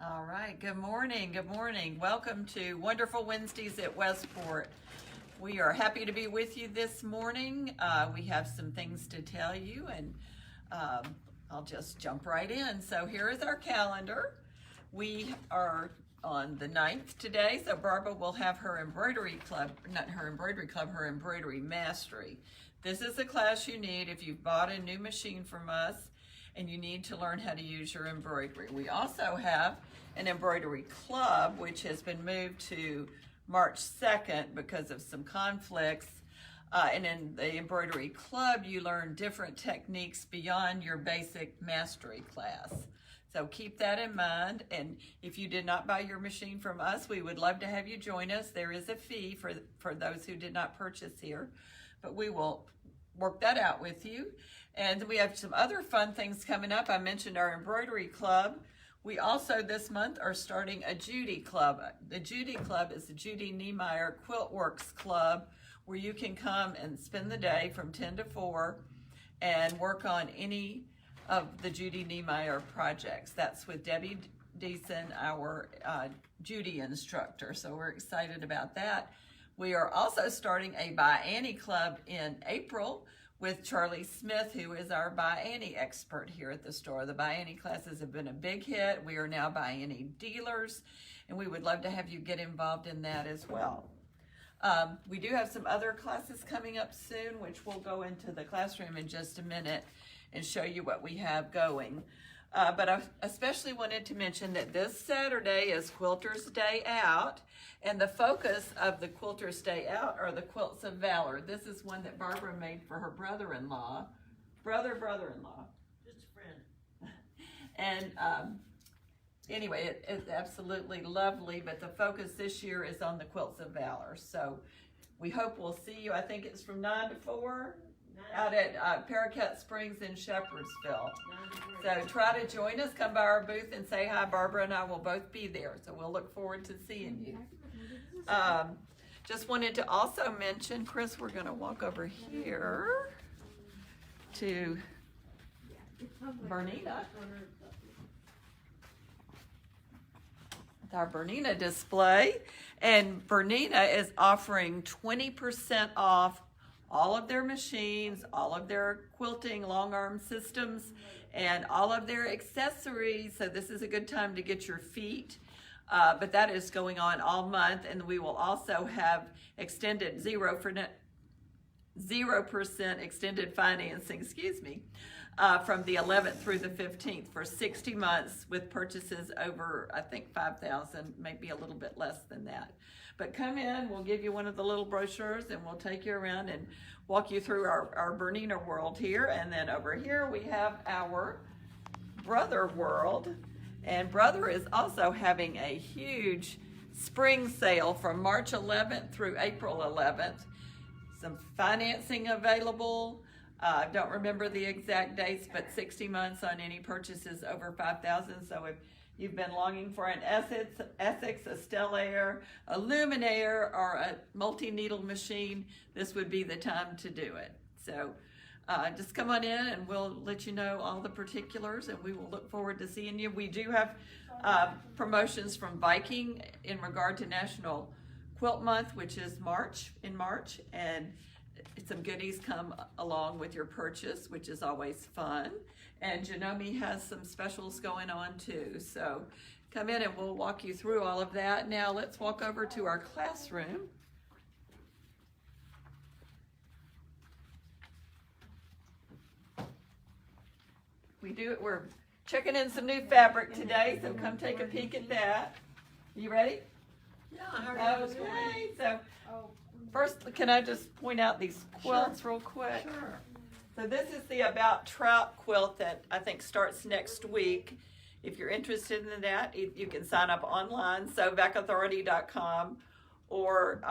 All right, good morning, good morning. Welcome to Wonderful Wednesdays at Westport. We are happy to be with you this morning. We have some things to tell you, and I'll just jump right in. So here is our calendar. We are on the 9th today, so Barbara will have her embroidery club, not her embroidery club, her embroidery mastery. This is a class you need if you've bought a new machine from us and you need to learn how to use your embroidery. We also have an embroidery club, which has been moved to March 2nd because of some conflicts. And in the embroidery club, you learn different techniques beyond your basic mastery class. So keep that in mind. And if you did not buy your machine from us, we would love to have you join us. There is a fee for those who did not purchase here, but we will work that out with you. And we have some other fun things coming up. I mentioned our embroidery club. We also this month are starting a Judy Club. The Judy Club is the Judy Niemeyer Quilt Works Club, where you can come and spend the day from 10 to 4 and work on any of the Judy Niemeyer projects. That's with Debbie Deason, our Judy instructor. So we're excited about that. We are also starting a By Annie Club in April with Charlie Smith, who is our By Annie expert here at the store. The By Annie classes have been a big hit. We are now By Annie dealers, and we would love to have you get involved in that as well. We do have some other classes coming up soon, which we'll go into the classroom in just a minute and show you what we have going. But I especially wanted to mention that this Saturday is Quilter's Day Out, and the focus of the Quilter's Day Out are the Quilts of Valor. This is one that Barbara made for her brother-in-law. Brother-in-law. Just a friend. And anyway, it's absolutely lovely, but the focus this year is on the Quilts of Valor. So we hope we'll see you. I think it's from 9 to 4 out at Paracat Springs in Shepherdsville. So try to join us. Come by our booth and say hi. Barbara and I will both be there. So we'll look forward to seeing you. Just wanted to also mention, Chris, we're going to walk over here to Bernina. Our Bernina display, and Bernina is offering 20% off all of their machines, all of their quilting long arm systems, and all of their accessories. So this is a good time to get your feet. But that is going on all month, and we will also have extended 0% extended financing, from the 11th through the 15th for 60 months with purchases over, I think, 5,000, maybe a little bit less than that. But come in, we'll give you one of the little brochures, and we'll take you around and walk you through our Bernina world here. And then over here we have our Brother world. And Brother is also having a huge spring sale from March 11th through April 11th. Some financing available. Don't remember the exact dates, but 60 months on any purchases over 5,000. So if you've been longing for an Essex, a Stellaire, a Luminaire, or a multi-needle machine, this would be the time to do it. So just come on in and we'll let you know all the particulars, and we will look forward to seeing you. We do have promotions from Viking in regard to National Quilt Month, which is in March, and some goodies come along with your purchase, which is always fun. And Janome has some specials going on too. So come in and we'll walk you through all of that. Now let's walk over to our classroom. We're checking in some new fabric today, so come take a peek at that. You ready? Yeah, okay. So first, can I just point out these quilts real quick? Sure. So this is the About Trout quilt that I think starts next week. If you're interested in that, you can sign up online, sewbackauthority.com, or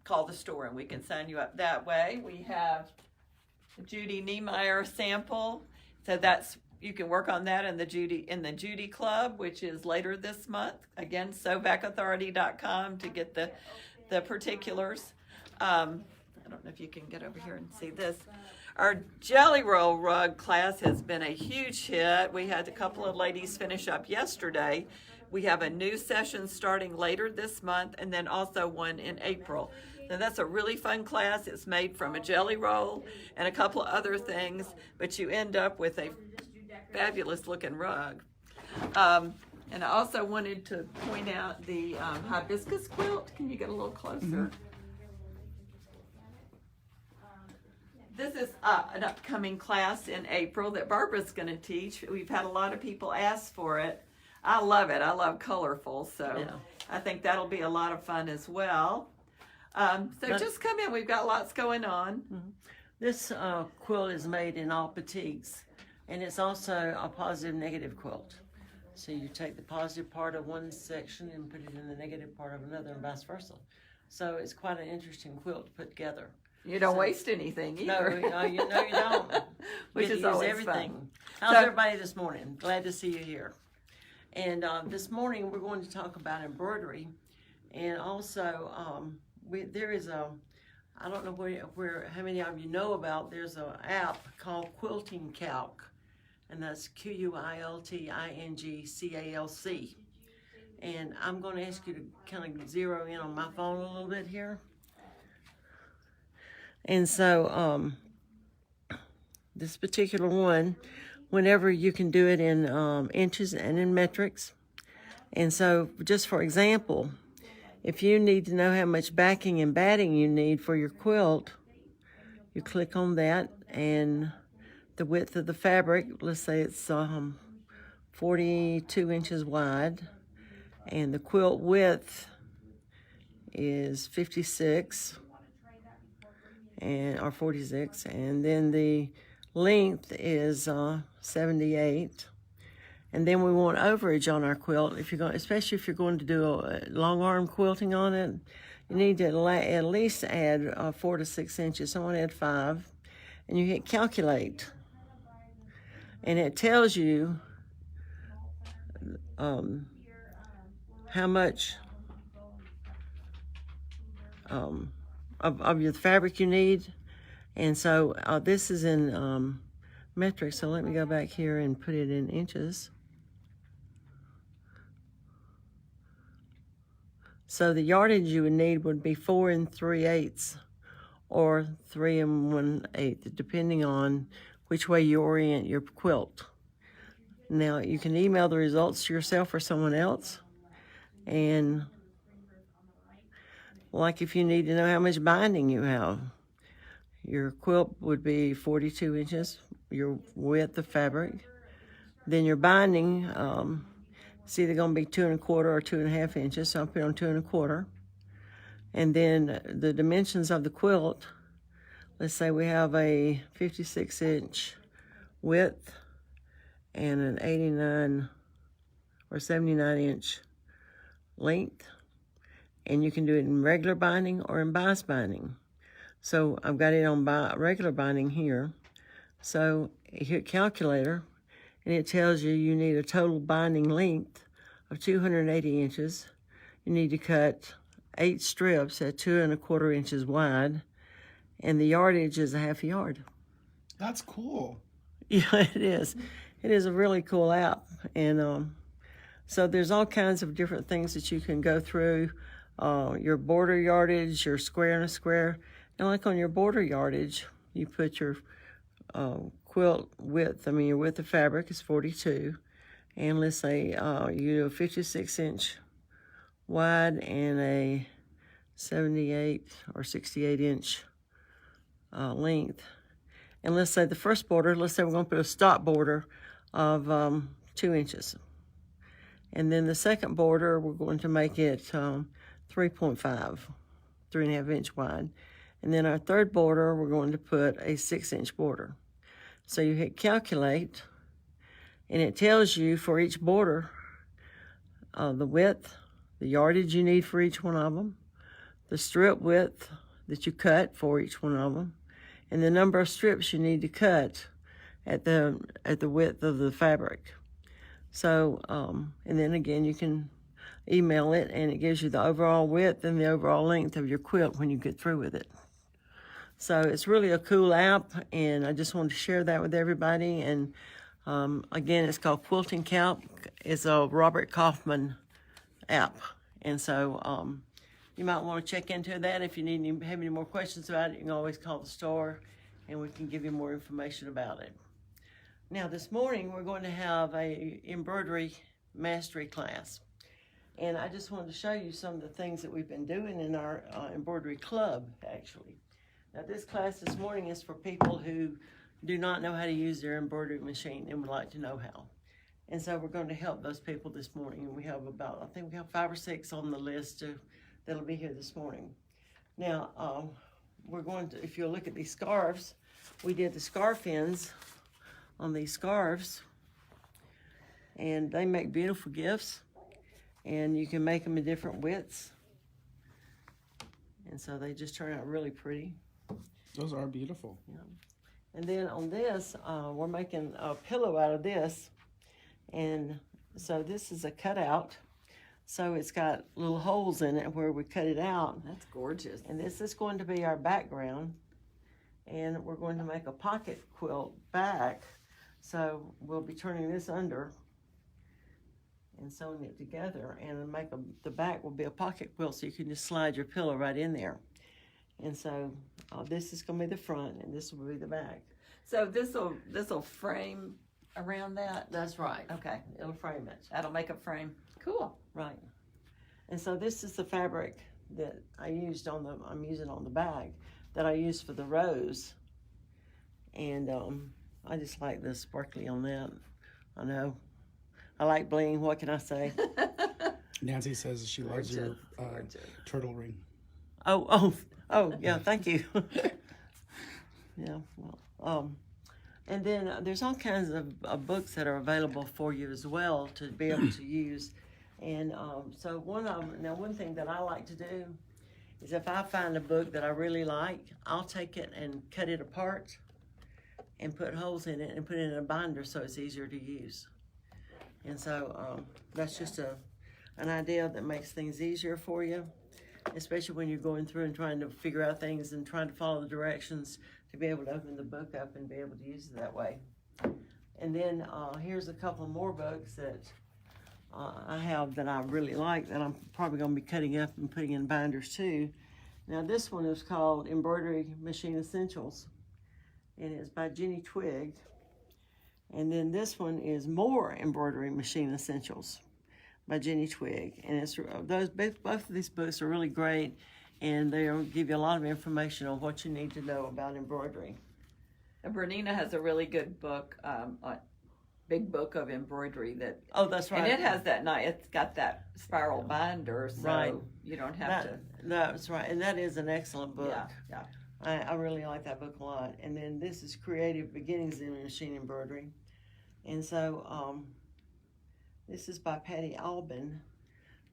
call the store and we can sign you up that way. We have the Judy Niemeyer sample. So you can work on that in the Judy Club, which is later this month. Again, sewbackauthority.com to get the particulars. I don't know if you can get over here and see this. Our Jelly Roll rug class has been a huge hit. We had a couple of ladies finish up yesterday. We have a new session starting later this month and then also one in April. Now that's a really fun class. It's made from a jelly roll and a couple of other things, but you end up with a fabulous looking rug. And I also wanted to point out the Hibiscus Quilt. Can you get a little closer? This is an upcoming class in April that Barbara's going to teach. We've had a lot of people ask for it. I love it. I love colorful, so yeah. I think that'll be a lot of fun as well. Just come in. We've got lots going on. Mm-hmm. This quilt is made in all petites, and it's also a positive-negative quilt. So you take the positive part of one section and put it in the negative part of another, and vice versa. So it's quite an interesting quilt to put together. You don't waste anything either. No, you don't. Which is always everything. fun. How's everybody this morning? Glad to see you here. And this morning we're going to talk about embroidery, and also there is a, I don't know where how many of you know about. There's an app called Quilting Calc, and that's QUILTINGCALC. And I'm going to ask you to kind of zero in on my phone a little bit here. And so this particular one, whenever you can do it in inches and in metrics. And so just for example, if you need to know how much backing and batting you need for your quilt, you click on that, and the width of the fabric, let's say it's 42 inches wide, and the quilt width is 56 or 46, and then the length is 78. And then we want overage on our quilt. Especially if you're going to do a long arm quilting on it, you need to at least add 4 to 6 inches. So I want to add 5, and you hit calculate, and it tells you how much of your fabric you need. And so this is in metrics, so let me go back here and put it in inches. So the yardage you would need would be 4 3/8 or 3 1/8, depending on which way you orient your quilt. Now you can email the results to yourself or someone else, and like if you need to know how much binding you have, your quilt would be 42 inches, your width of fabric. Then your binding, it's either going to be 2 1/4 or 2 1/2 inches, so I'll put on 2 1/4. And then the dimensions of the quilt, let's say we have a 56-inch width and an 89 or 79-inch length. And you can do it in regular binding or in bias binding. So I've got it on regular binding here. So you hit calculator, and it tells you need a total binding length of 280 inches. You need to cut 8 strips at 2 1/4 inches wide, and the yardage is a 1/2 yard. That's cool. Yeah, it is. It is a really cool app. And so there's all kinds of different things that you can go through. Your border yardage, your square and a square. And like on your border yardage, you put your quilt width, your width of fabric is 42. And let's say you do a 56-inch wide and a 78 or 68-inch length. And let's say the first border, let's say we're going to put a stop border of 2 inches. And then the second border, we're going to make it 3.5, 3.5 inch wide. And then our third border, we're going to put a 6-inch border. So you hit calculate, and it tells you for each border the width, the yardage you need for each one of them, the strip width that you cut for each one of them, and the number of strips you need to cut at the width of the fabric. So, and then again, you can email it, and it gives you the overall width and the overall length of your quilt when you get through with it. So it's really a cool app, and I just wanted to share that with everybody. And again, it's called Quilting Calc. It's a Robert Kaufman app, and so you might want to check into that. If you have any more questions about it, you can always call the store, and we can give you more information about it. Now, this morning we're going to have a embroidery mastery class, and I just wanted to show you some of the things that we've been doing in our embroidery club, actually. Now, this class this morning is for people who do not know how to use their embroidery machine and would like to know how. And so we're going to help those people this morning. And we have I think we have 5 or 6 on the list that'll be here this morning. Now, we're going to, if you'll look at these scarves, we did the scarf ends on these scarves. And they make beautiful gifts. And you can make them in different widths. And so they just turn out really pretty. Those are beautiful. Yeah. And then on this, we're making a pillow out of this. And so this is a cutout. So it's got little holes in it where we cut it out. That's gorgeous. And this is going to be our background. And we're going to make a pocket quilt back. So we'll be turning this under and sewing it together. And the back will be a pocket quilt, so you can just slide your pillow right in there. And so this is going to be the front, and this will be the back. So this'll frame around that? That's right. Okay. It'll frame it. That'll make a frame. Cool. Right. And so this is the fabric that I'm using on the bag that I used for the rose. And I just like the sparkly on that. I know. I like bling. What can I say? Nancy says she loves your turtle ring. Oh, yeah, thank you. Yeah, well, and then there's all kinds of books that are available for you as well to be able to use. And so one thing that I like to do is if I find a book that I really like, I'll take it and cut it apart and put holes in it and put it in a binder so it's easier to use. And so that's just an idea that makes things easier for you, especially when you're going through and trying to figure out things and trying to follow the directions to be able to open the book up and be able to use it that way. And then here's a couple more books that I have that I really like that I'm probably going to be cutting up and putting in binders too. Now this one is called Embroidery Machine Essentials, and it's by Jenny Twigg. And then this one is More Embroidery Machine Essentials by Jenny Twigg. And it's both of these books are really great, and they'll give you a lot of information on what you need to know about embroidery. And Bernina has a really good book, a big book of embroidery that. Oh, that's right. And it has that nice. It's got that spiral binder, so right. You don't have to. That's right, and that is an excellent book. Yeah. I really like that book a lot. And then this is Creative Beginnings in Machine Embroidery. And so this is by Patty Albin,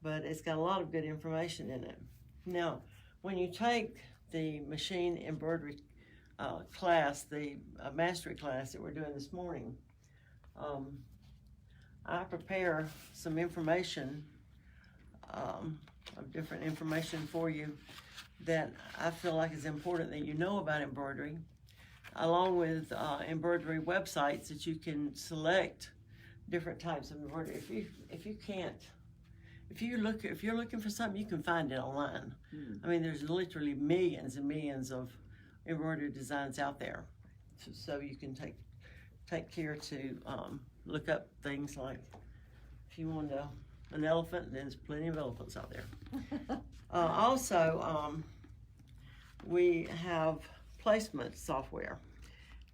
but it's got a lot of good information in it. Now, when you take the machine embroidery class, the mastery class that we're doing this morning, I prepare some information, of different information for you that I feel like is important that you know about embroidery, along with embroidery websites that you can select different types of embroidery. If you're looking for something, you can find it online. I mean, there's literally millions and millions of embroidery designs out there, so you can take care to look up things like if you want an elephant, there's plenty of elephants out there. Also, we have placement software,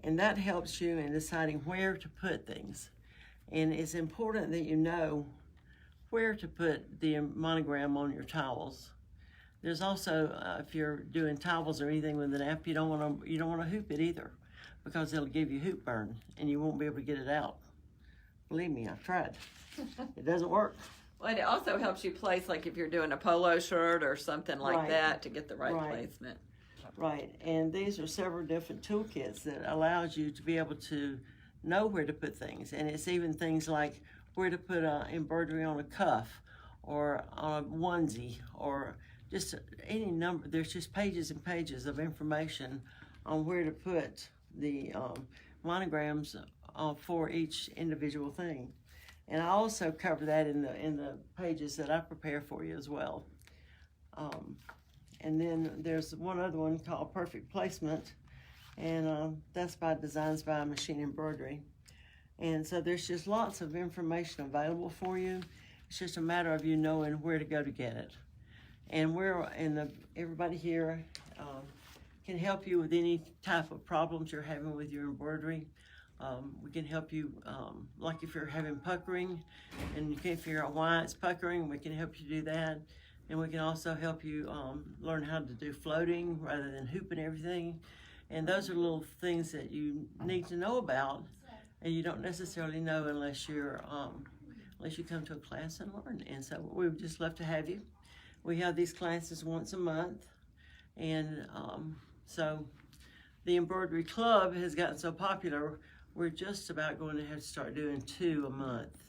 and that helps you in deciding where to put things. And it's important that you know where to put the monogram on your towels. There's also, if you're doing towels or anything with an app, you don't want to hoop it either, because it'll give you hoop burn, and you won't be able to get it out. Believe me, I've tried. It doesn't work. Well, it also helps you place, like if you're doing a polo shirt or something like Right. that, to get the right Right. placement. Right, and these are several different toolkits that allows you to be able to know where to put things. And it's even things like where to put embroidery on a cuff or on a onesie or just any number. There's just pages and pages of information on where to put the monograms for each individual thing. And I also cover that in the pages that I prepare for you as well. And then there's one other one called Perfect Placement, and that's by Designs by Machine Embroidery. And so there's just lots of information available for you. It's just a matter of you knowing where to go to get it. And everybody here can help you with any type of problems you're having with your embroidery. We can help you, like if you're having puckering and you can't figure out why it's puckering, we can help you do that. And we can also help you learn how to do floating rather than hooping everything. And those are little things that you need to know about, and you don't necessarily know unless you come to a class and learn. And so we would just love to have you. We have these classes once a month, and so the Embroidery Club has gotten so popular, we're just about going to have to start doing 2 a month.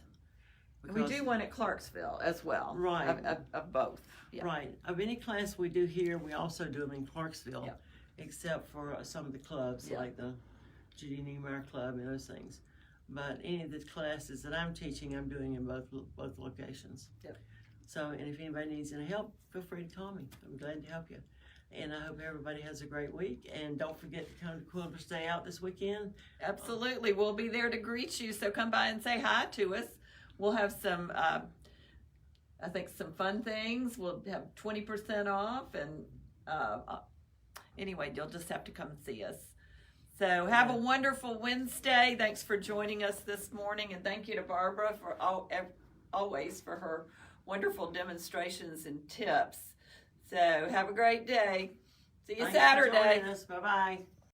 We do one at Clarksville as well. Right. Of both. Yeah. Right. Of any class we do here, we also do them in Clarksville, Yep. except for some of the clubs, Yep. like the Judy Niemeyer Club and those things. But any of the classes that I'm teaching, I'm doing in both locations. Yep. So, and if anybody needs any help, feel free to call me. I'm glad to help you. And I hope everybody has a great week. And don't forget to come to Quilter's Day Out this weekend. Absolutely. We'll be there to greet you, so come by and say hi to us. We'll have some, I think, some fun things. We'll have 20% off. And anyway, you'll just have to come see us. So have a wonderful Wednesday. Thanks for joining us this morning. And thank you to Barbara for always for her wonderful demonstrations and tips. So have a great day. See you Thanks for Saturday. joining us. Bye-bye.